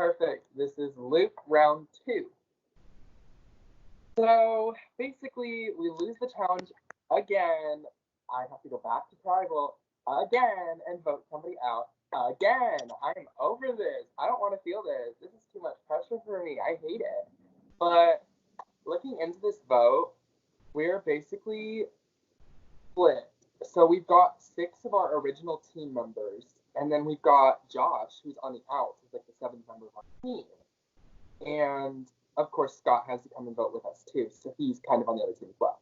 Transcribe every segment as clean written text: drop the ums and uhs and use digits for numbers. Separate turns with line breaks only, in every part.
Perfect. This is Luke round 2. So basically, we lose the challenge again. I have to go back to tribal again and vote somebody out again. I am over this. I don't want to feel this. This is too much pressure for me. I hate it. But looking into this vote, we're basically split. So we've got 6 of our original team members, and then we've got Josh, who's on the outs, who's like the 7th member of our team. And of course, Scott has to come and vote with us too, so he's kind of on the other team as well.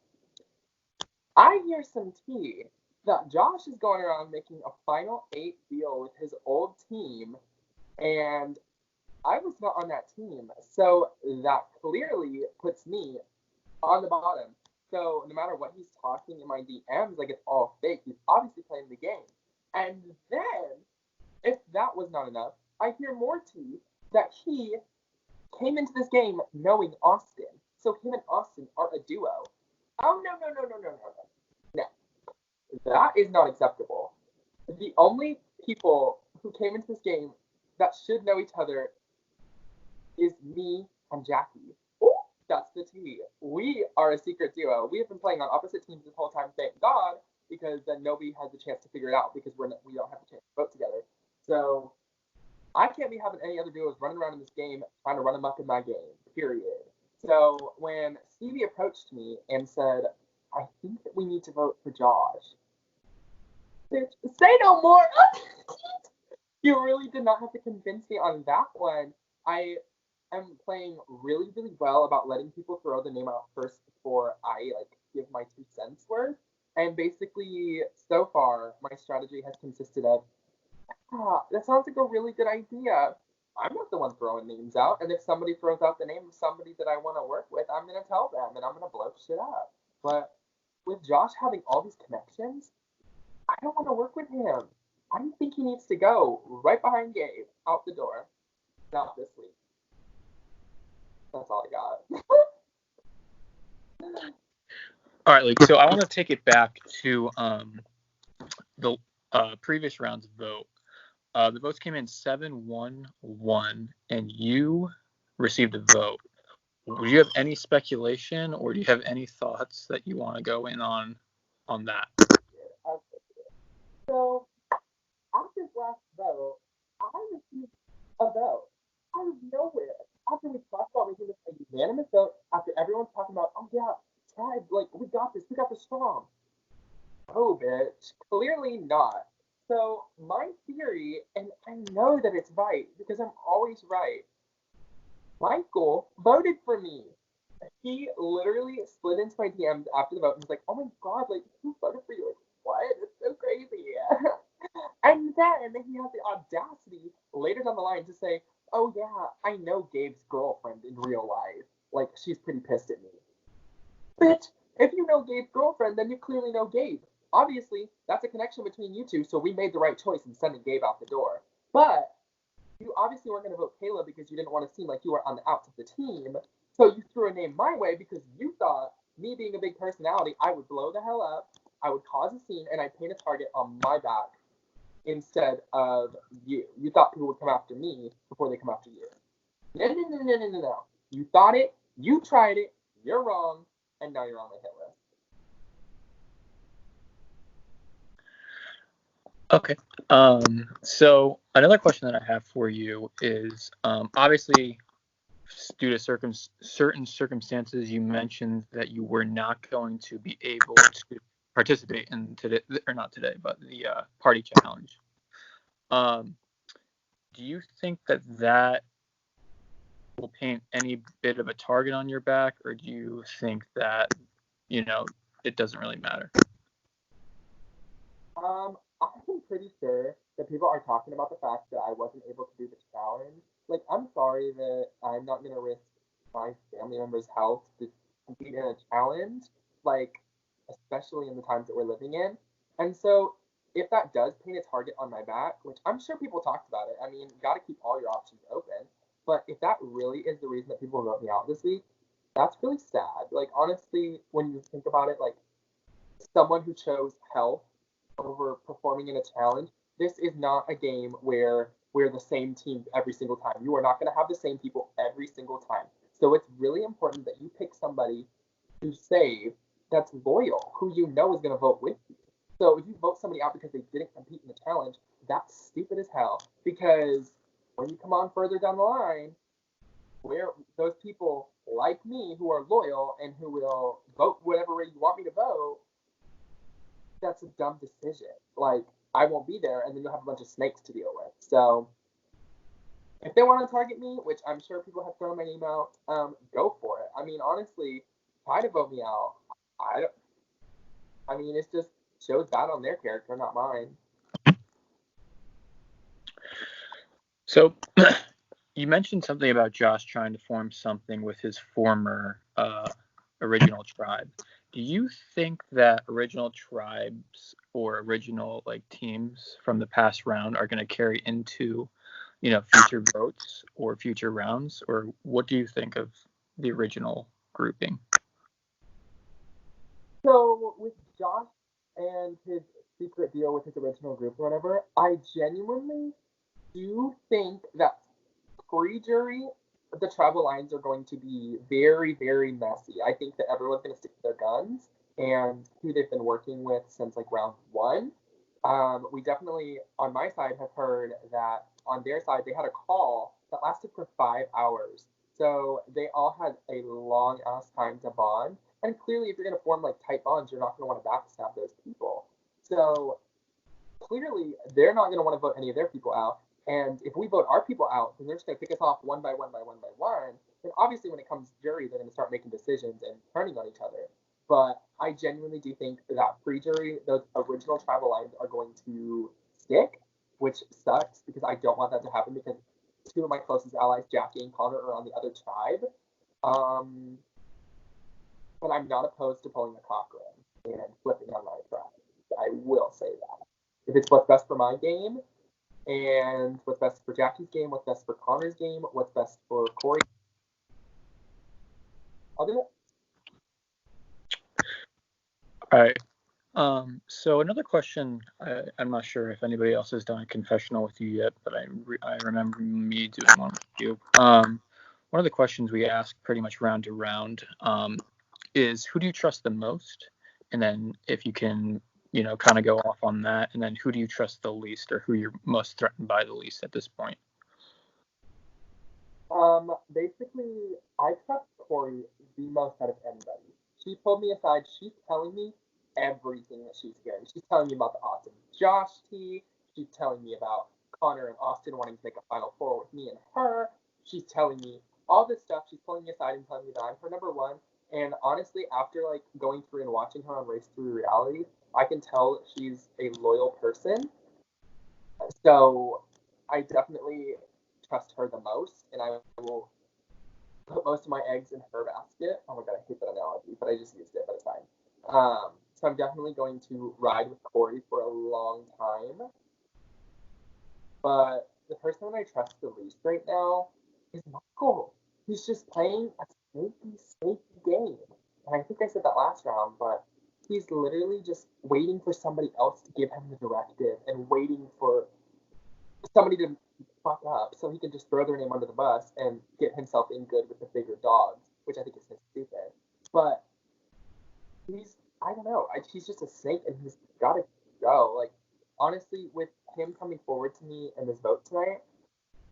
I hear some tea that Josh is going around making a final 8 deal with his old team, and I was not on that team, so that clearly puts me on the bottom. So no matter what he's talking in my DMs, like it's all fake. He's obviously playing the game. And then, if that was not enough, I hear more tea that he came into this game knowing Austin. So him and Austin are a duo. Oh, no. No. That is not acceptable. The only people who came into this game that should know each other is me and Jackie. Ooh, that's the tea. We are a secret duo. We have been playing on opposite teams this whole time, thank God, because then nobody has the chance to figure it out because we don't have the chance to vote together. So I can't be having any other duos running around in this game trying to run amok in my game, period. So when Stevie approached me and said, I think that we need to vote for Josh. Bitch, say no more! You really did not have to convince me on that one. I am playing really, really well about letting people throw the name out first before I give my 2 cents worth. And basically, so far, my strategy has consisted of, that sounds like a really good idea. I'm not the one throwing names out, and if somebody throws out the name of somebody that I want to work with, I'm going to tell them, and I'm going to blow shit up. But with Josh having all these connections, I don't want to work with him. I think he needs to go right behind Gabe, out the door. Not this week. That's all I got.
All right, Luke. So I want to take it back to the previous round's vote. The votes came in 7-1-1, and you received a vote. Do you have any speculation, or do you have any thoughts that you want to go in on that?
So, after this last vote, I received a vote out of nowhere. After we talked about making this a unanimous vote, after everyone's talking about, oh yeah, tribe, we got this strong. Oh, bitch, clearly not. So my theory, and I know that it's right because I'm always right, Michael voted for me. He literally slid into my DMs after the vote and was like, oh my god, who voted for you? What? It's so crazy. And then he has the audacity later down the line to say, oh yeah, I know Gabe's girlfriend in real life. She's pretty pissed at me. Bitch, if you know Gabe's girlfriend, then you clearly know Gabe. Obviously, that's a connection between you two, so we made the right choice in sending Gabe out the door. But you obviously weren't going to vote Kayla because you didn't want to seem like you were on the outs of the team. So you threw a name my way because you thought, me being a big personality, I would blow the hell up, I would cause a scene, and I'd paint a target on my back instead of you. You thought people would come after me before they come after you. No. You thought it, you tried it, you're wrong, and now you're on the hit list.
Okay. So another question that I have for you is, obviously, due to certain circumstances, you mentioned that you were not going to be able to participate in today, or not today, but the party challenge. Do you think that will paint any bit of a target on your back, or do you think that, it doesn't really matter?
I'm pretty sure that people are talking about the fact that I wasn't able to do the challenge. I'm sorry that I'm not going to risk my family members' health to compete in a challenge, especially in the times that we're living in. And so, if that does paint a target on my back, which I'm sure people talked about it, I mean, you got to keep all your options open. But if that really is the reason that people wrote me out this week, that's really sad. Honestly, when you think about it, someone who chose health over performing in a challenge, this is not a game where we're the same team every single time. You are not going to have the same people every single time. So it's really important that you pick somebody to save that's loyal, who you know is going to vote with you. So if you vote somebody out because they didn't compete in the challenge, that's stupid as hell. Because when you come on further down the line, where those people like me who are loyal and who will vote whatever way you want me to vote, that's a dumb decision. Like, I won't be there, and then you'll have a bunch of snakes to deal with. So if they want to target me, which I'm sure people have thrown my name out, go for it. I mean, honestly, try to vote me out. I don't. I mean, it's just shows bad on their character, not mine.
So you mentioned something about Josh trying to form something with his former original tribe. Do you think that original tribes or original like teams from the past round are going to carry into, future votes or future rounds, or what do you think of the original grouping?
So with Josh and his secret deal with his original group or whatever, I genuinely do think that pre-jury, the travel lines are going to be very, very messy. I think that everyone's going to stick to their guns and who they've been working with since like round one. We definitely, on my side, have heard that on their side, they had a call that lasted for 5 hours. So they all had a long ass time to bond. And clearly, if you're going to form like tight bonds, you're not going to want to backstab those people. So clearly, they're not going to want to vote any of their people out. And if we vote our people out, then they're just going to pick us off one by one by one by one. And obviously, when it comes to jury, they're going to start making decisions and turning on each other. But I genuinely do think that pre-jury, those original travel lines are going to stick, which sucks because I don't want that to happen because two of my closest allies, Jackie and Connor, are on the other tribe. Um, but I'm not opposed to pulling a Cochrane and flipping on my tribe. I will say that. If it's what's best for my game, and what's best for Jackie's game, what's best for Connor's game, what's best for Corey, I'll do it.
All right. So another question, I'm not sure if anybody else has done a confessional with you yet, but I remember me doing one with you. One of the questions we ask pretty much round to round is who do you trust the most? And then if you can, kind of go off on that, and then who do you trust the least, or who you're most threatened by the least at this point?
Basically, I trust Corey the most out of anybody. She pulled me aside. She's telling me everything that she's hearing. She's telling me about the awesome Josh tea. She's telling me about Connor and Austin wanting to make a final four with me and her. She's telling me all this stuff. She's pulling me aside and telling me that I'm her number one. And honestly, after like going through and watching her on Race Through Reality, I can tell that she's a loyal person. So I definitely trust her the most, and I will put most of my eggs in her basket. Oh my god, I hate that analogy, but I just used it, but it's fine. So I'm definitely going to ride with Corey for a long time. But the person that I trust the least right now is Michael. He's just playing a sneaky, sneaky game. And I think I said that last round, but he's literally just waiting for somebody else to give him the directive and waiting for somebody to fuck up so he can just throw their name under the bus and get himself in good with the bigger dogs, which I think is so stupid. But I don't know, he's just a snake and he's got to go. Like, honestly, with him coming forward to me in this vote tonight,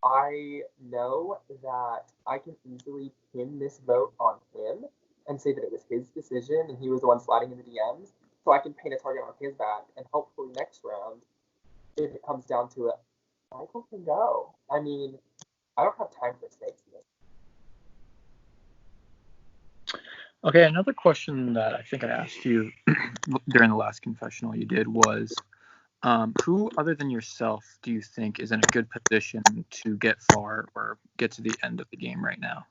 I know that I can easily pin this vote on him and say that it was his decision and he was the one sliding in the DMs. So I can paint a target on his back and hopefully next round, if it comes down to it, Michael can go. I mean, I don't have time for snakes in this.
Okay, another question that I think I asked you during the last confessional you did was, who other than yourself do you think is in a good position to get far or get to the end of the game right now?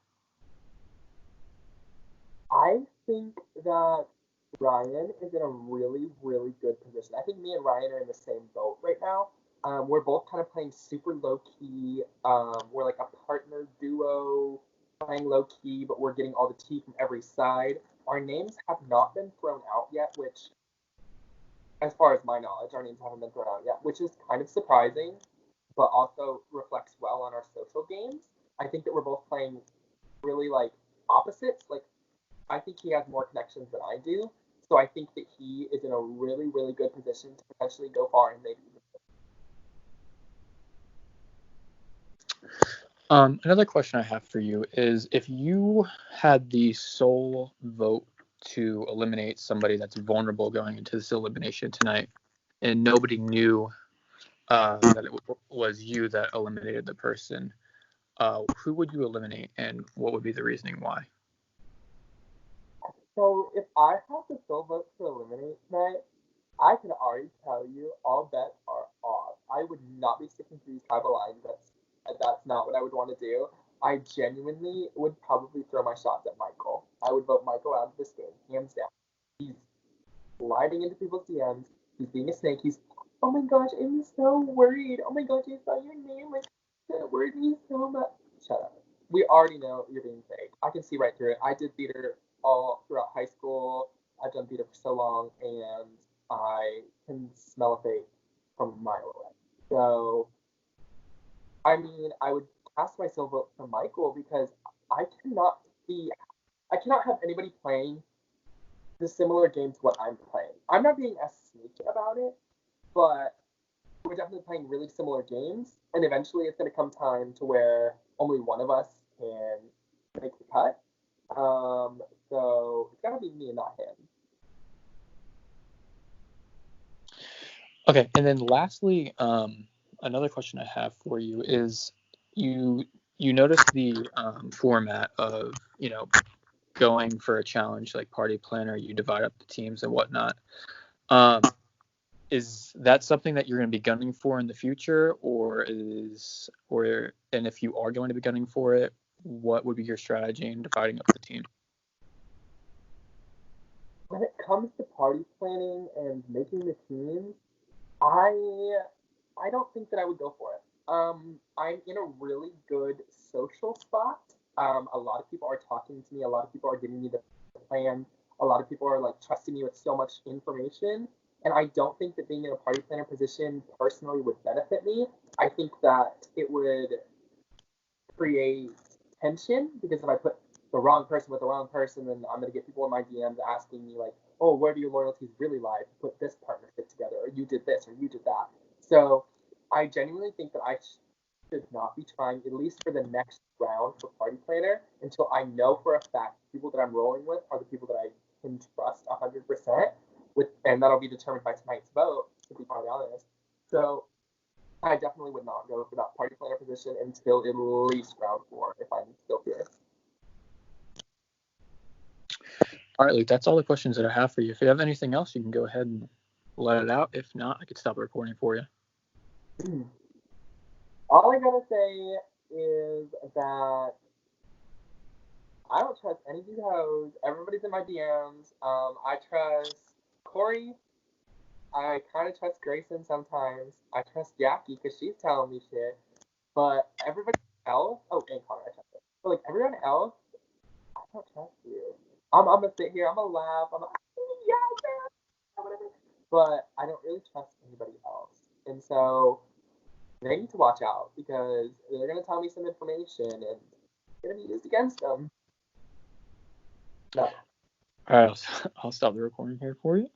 I think that Ryan is in a really, really good position. I think me and Ryan are in the same boat right now. We're both kind of playing super low key. We're like a partner duo playing low key, but we're getting all the tea from every side. Our names have not been thrown out yet, which as far as my knowledge, our names haven't been thrown out yet, which is kind of surprising, but also reflects well on our social games. I think that we're both playing really like opposites. Like I think he has more connections than I do, so I think that he is in a really, really good position to potentially go far and maybe.
Another question I have for you is if you had the sole vote to eliminate somebody that's vulnerable going into this elimination tonight, and nobody knew that it was you that eliminated the person, who would you eliminate, and what would be the reasoning why?
So if I have the sole vote to eliminate tonight, I can already tell you all bets are off. I would not be sticking to these tribal lines. That's not what I would want to do. I genuinely would probably throw my shots at Michael. I would vote Michael out of this game, hands down. He's sliding into people's DMs. He's being a snake. He's, oh my gosh, I'm so worried. Oh my gosh, I saw your name. Like, that worried me so much. Shut up. We already know you're being fake. I can see right through it. I did theater all throughout high school. I've done theater for so long, and I can smell a fake from a mile away. So, I mean, I would cast my silver vote for Michael because I cannot see, I cannot have anybody playing the similar game to what I'm playing. I'm not being as sneaky about it, but we're definitely playing really similar games, and eventually it's going to come time to where only one of us can make the cut. So it's got to be me and not him.
Okay, and then lastly, another question I have for you is you notice the format of going for a challenge like party planner, you divide up the teams and whatnot. Is that something that you're going to be gunning for in the future, and if you are going to be gunning for it, what would be your strategy in dividing up the team?
When it comes to party planning and making the teams, I I don't think that I would go for it. I'm in a really good social spot. A lot of people are talking to me. A lot of people are giving me the plan. A lot of people are like trusting me with so much information. And I don't think that being in a party planner position personally would benefit me. I think that it would create tension because if I put the wrong person with the wrong person, then I'm going to get people in my DMs asking me like, "Oh, where do your loyalties really lie? To put this partnership together, or you did this, or you did that." So I genuinely think that I should not be trying, at least for the next round for Party Planner, until I know for a fact the people that I'm rolling with are the people that I can trust 100%. With, and that'll be determined by tonight's vote, to be quite honest. So I definitely would not go for that party planner position until at least round 4 if I'm still here.
All right, Luke, that's all the questions that I have for you. If you have anything else, you can go ahead and let it out. If not, I could stop recording for you.
All I gotta say is that I don't trust any of these hoes. Everybody's in my DMs. I trust Corey. I kind of trust Grayson sometimes. I trust Jackie because she's telling me shit. But everybody else, oh, and Connor, I trust her. But like everyone else, I don't trust you. I'm gonna sit here. I'm gonna laugh. I'm gonna, yeah, whatever. But I don't really trust anybody else, and so they need to watch out because they're gonna tell me some information and it's gonna be used against them. No.
All right, I'll stop the recording here for you.